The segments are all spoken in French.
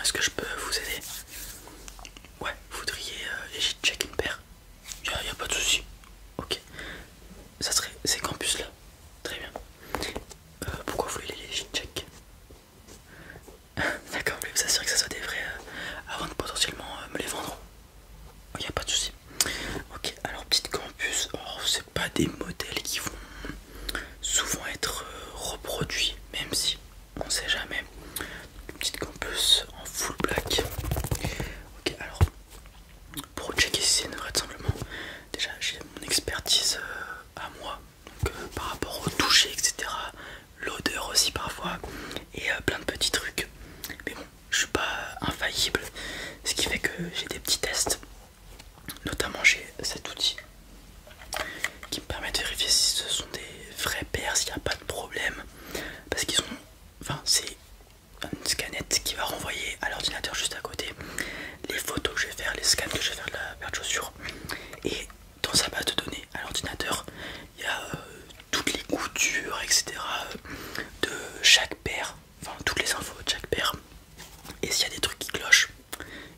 est-ce que je peux vous aider? Ouais, vous voudriez check une paire? Y a pas de souci. Ok. Ça serait ces campus là. Très bien. Pourquoi vous voulez les check? D'accord, vous voulez vous assurer que ça soit des vrais avant de potentiellement me les vendre? Il n'y a pas de souci. Ok, alors petite campus, oh, c'est pas des modèles qui vont souvent être reproduits, même si on sait jamais. Une petite campus en full black. Ok, alors pour checker si c'est une vraie, tout simplement, déjà j'ai mon expertise à moi, donc, par rapport au toucher, etc. L'odeur aussi parfois, et plein de petits trucs. Mais bon, je suis pas infaillible, ce qui fait que j'ai des petits tests. Notamment j'ai cet outil qui me permet de vérifier si ce sont des vraies paires, s'il n'y a pas de problème. Parce qu'ils ont... Enfin c'est une scanette qui va renvoyer à l'ordinateur juste à côté les photos que je vais faire, les scans que je vais faire de la paire de chaussures. Et dans sa base de données à l'ordinateur, il y a toutes les coutures, etc. de chaque paire, enfin toutes les infos de chaque paire. Et s'il y a des trucs qui clochent,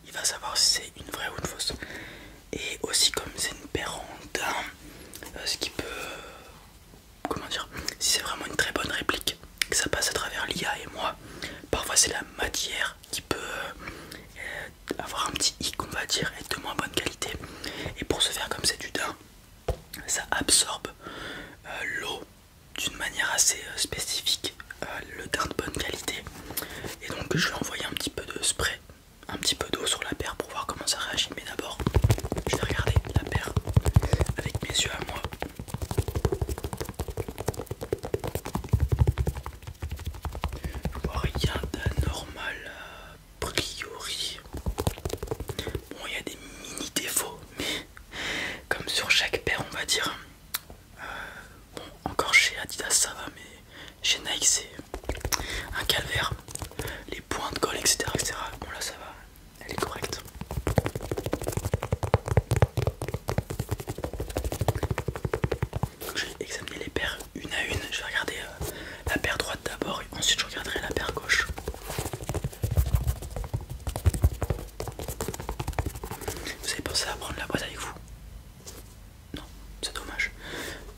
il va savoir si c'est une vraie ou une fausse. Et aussi comme c'est une paire en daim, ce qui peut... comment dire, si c'est vraiment une très bonne réplique, que ça passe à travers l'IA et moi, parfois c'est la matière qui peut avoir un petit hic, on va dire, être de moins bonne qualité. Et pour ce faire, comme c'est du daim, ça absorbe l'eau d'une manière assez spécifique, le daim de bonne qualité. Et donc je vais envoyer un petit peu de spray, un petit peu d'eau sur la paire pour voir comment ça réagit. Mais d'abord, je vais regarder la paire avec mes yeux à moi. Je vois rien d'anormal a priori. Bon, il y a des mini défauts, mais comme sur chaque paire, on va dire. Bon, encore chez Adidas ça va, mais chez Nike c'est un calvaire. Les points de colle, etc., etc. Bon, là ça va, elle est correcte. Donc, je vais examiner les paires une à une. Je vais regarder la paire droite d'abord, et ensuite je regarderai la paire gauche. Vous avez pensé à prendre la boîte avec vous? Non, c'est dommage.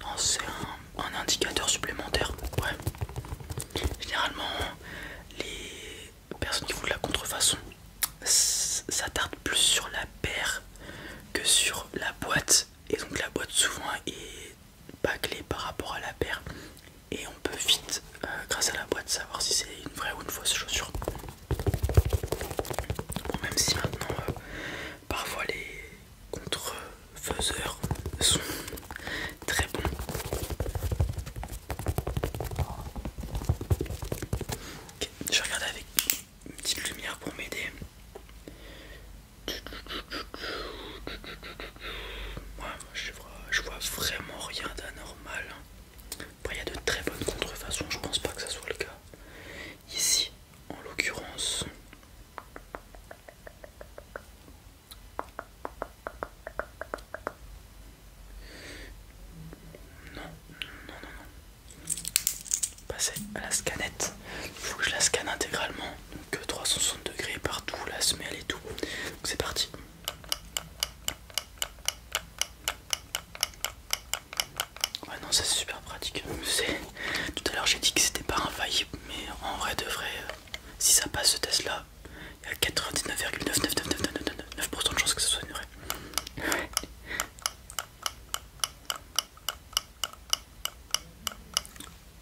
Non, c'est un indicateur supplémentaire. Ouais. Généralement, les personnes qui font de la contrefaçon s'attardent plus sur la paire que sur la boîte. Et donc la boîte souvent est bâclée par rapport à la paire. Et on peut vite, grâce à la boîte, savoir si c'est une vraie ou une fausse chaussure. Bon, même si maintenant, parfois les contrefaiseurs sont très bons. Ok, je regarde avec une petite lumière pour m'aider. Ouais, je vois vraiment rien d'anormal. Après, il y a de très bonnes contrefaçons, je pense pas que ça soit le cas. Ici, en l'occurrence. Non, non, non, non. Passer à la scanette. Il faut que je la scanne intégralement. Donc 360 degrés partout, la semelle et tout. Donc c'est parti. Ouais, non, ça c'est super pratique. Tout à l'heure j'ai dit que c'était pas infaillible, mais en vrai de vrai, si ça passe ce test là, il y a 99,99999% de chances que ce soit une vraie. Ouais.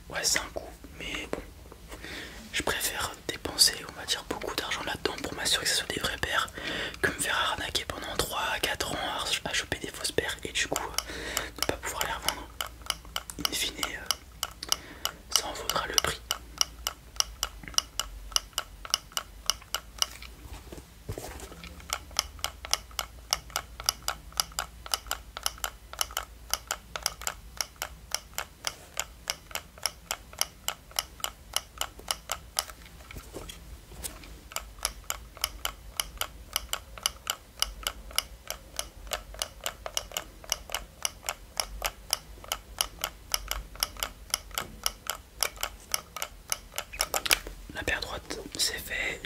Ouais, c'est un coup, mais bon, je préfère dépenser, on va dire, beaucoup d'argent là-dedans pour m'assurer que ce soit des vraies paires que me faire arnaquer pendant 3 à 4 ans à choper des fausses paires et du coup ne pas pouvoir les revendre. In fine, ça en vaudra le prix.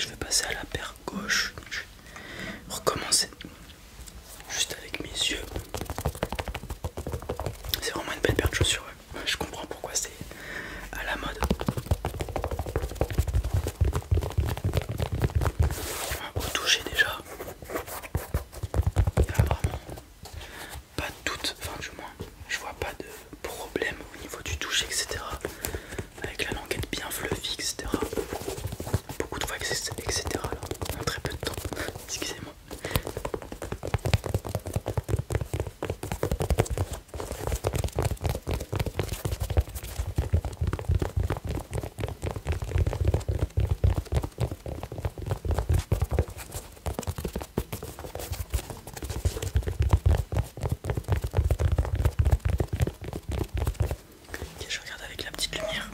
je vais passer à la paire gauche. Je vais recommencer juste avec mes yeux. C'est vraiment une belle paire de chaussures. Ouais. Je comprends pourquoi c'est à la mode. Au toucher déjà, il n'y a vraiment pas de doute, enfin du moins, je vois pas de problème au niveau du toucher, etc. Avec la languette bien fluffy, etc. Beaucoup de fois, etc. là, en très peu de temps. Excusez-moi. Ok, je regarde avec la petite lumière.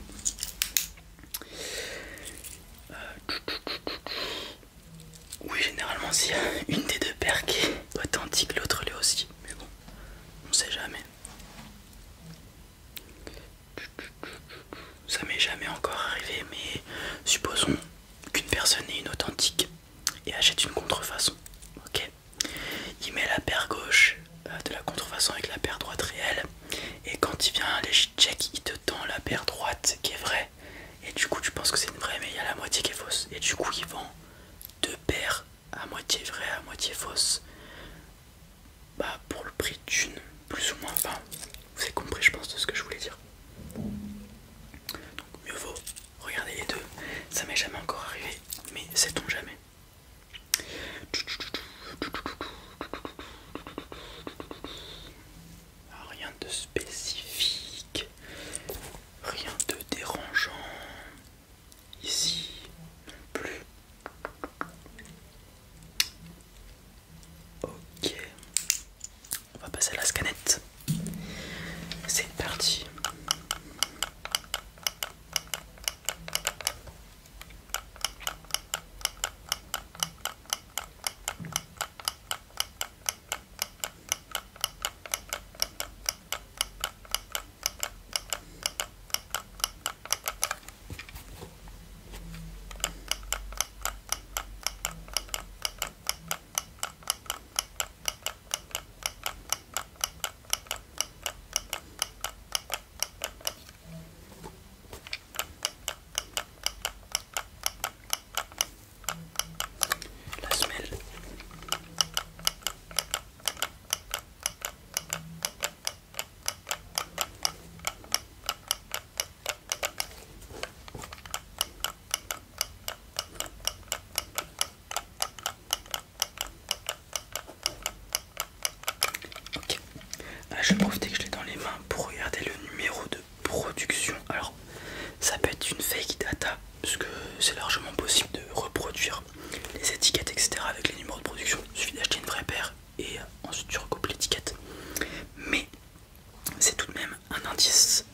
Oui, généralement, s'il y a une des deux paires qui est authentique, l'autre l'est aussi. Mais bon, on sait jamais. Ça m'est jamais encore arrivé, mais supposons qu'une personne ait une authentique et achète une contrefaçon. Ok, il met la paire gauche de la contrefaçon avec la paire droite réelle, et quand il vient les check, il te tend la paire droite qui est vraie, et du coup tu penses que c'est une vraie, mais il y a la moitié qui est fausse, et du coup il vend deux paires à moitié vraies, à moitié fausses, bah pour le prix d'une, plus ou moins. Enfin, vous avez compris, je pense, de ce que je voulais dire. Donc mieux vaut regarder les deux. Ça m'est jamais encore arrivé, mais sait-on jamais. Rien de spécifique, rien de dérangeant ici non plus. Ok, on va passer à la scanette. C'est parti. La semelle. Ok, là, je vais profiter que je l'ai dans les mains pour regarder le numéro de production. Alors, ça peut être une fake data, parce que c'est largement possible de reproduire les étiquettes, etc. avec les numéros de production. Il suffit d'acheter une vraie paire et ensuite tu recopies l'étiquette. Mais c'est tout de même un indice.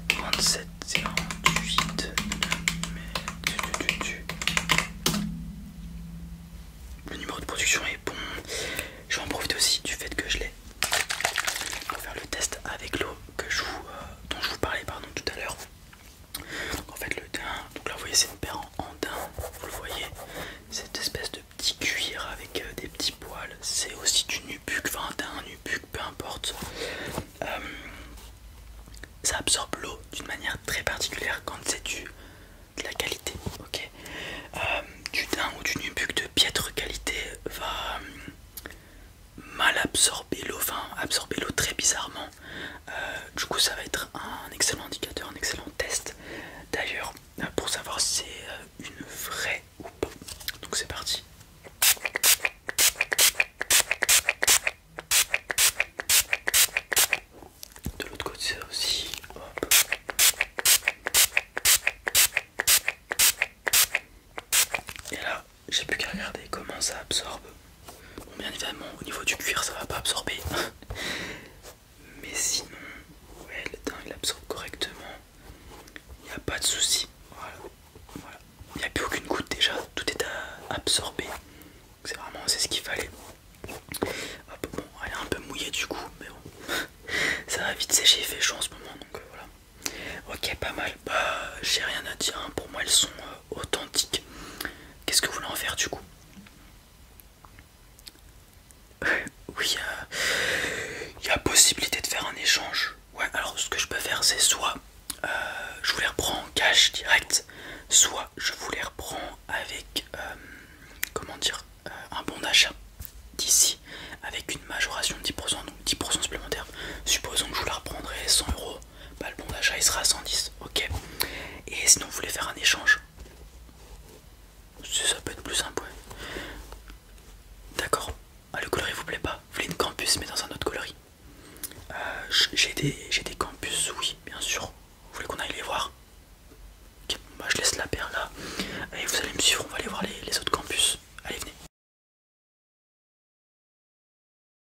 37 08. Le numéro de production est bon. Je vais en profiter aussi du fait que je l'ai pour faire le test avec l'eau dont je vous parlais tout à l'heure. Donc en fait le daim, donc là vous voyez c'est une paire en daim, vous le voyez, cette espèce de petit cuir avec des petits poils, c'est aussi du nubuck, enfin un daim, nubuck, peu importe. Ça absorbe l'eau d'une manière très particulière quand c'est de la qualité, ok. Du daim ou du nubuck de piètre qualité va mal absorber l'eau, enfin absorber l'eau très bizarrement. Du coup ça va être un excellent indicateur, un excellent test d'ailleurs pour savoir si c'est une vraie ou pas. Donc c'est parti. De l'autre côté aussi. Hop. Et là j'ai plus qu'à regarder comment ça absorbe. Bon, bien évidemment au niveau du cuir ça va pas absorber. Mais sinon, ouais, le daim il absorbe correctement. Il n'y a pas de souci. Voilà. Il n'y a plus aucune goutte déjà. Tout est absorbé. C'est ce qu'il fallait. Hop, bon, elle est un peu mouillée du coup, mais bon. Ça va vite sécher, il fait chaud en ce moment, donc voilà. Ok, pas mal. Bah, j'ai rien à dire. Hein. Pour moi, elles sont authentiques. cash direct, soit je vous les reprends avec, comment dire, un bon d'achat d'ici avec une majoration de 10%, donc 10% supplémentaire. Supposons que je vous la reprendrai 100 €, bah, le bon d'achat il sera à 110, ok. Et sinon vous voulez faire un échange, ça peut être plus simple, ouais. D'accord. Ah, le coloris vous plaît pas, vous voulez une campus mais dans un autre coloris. J'ai des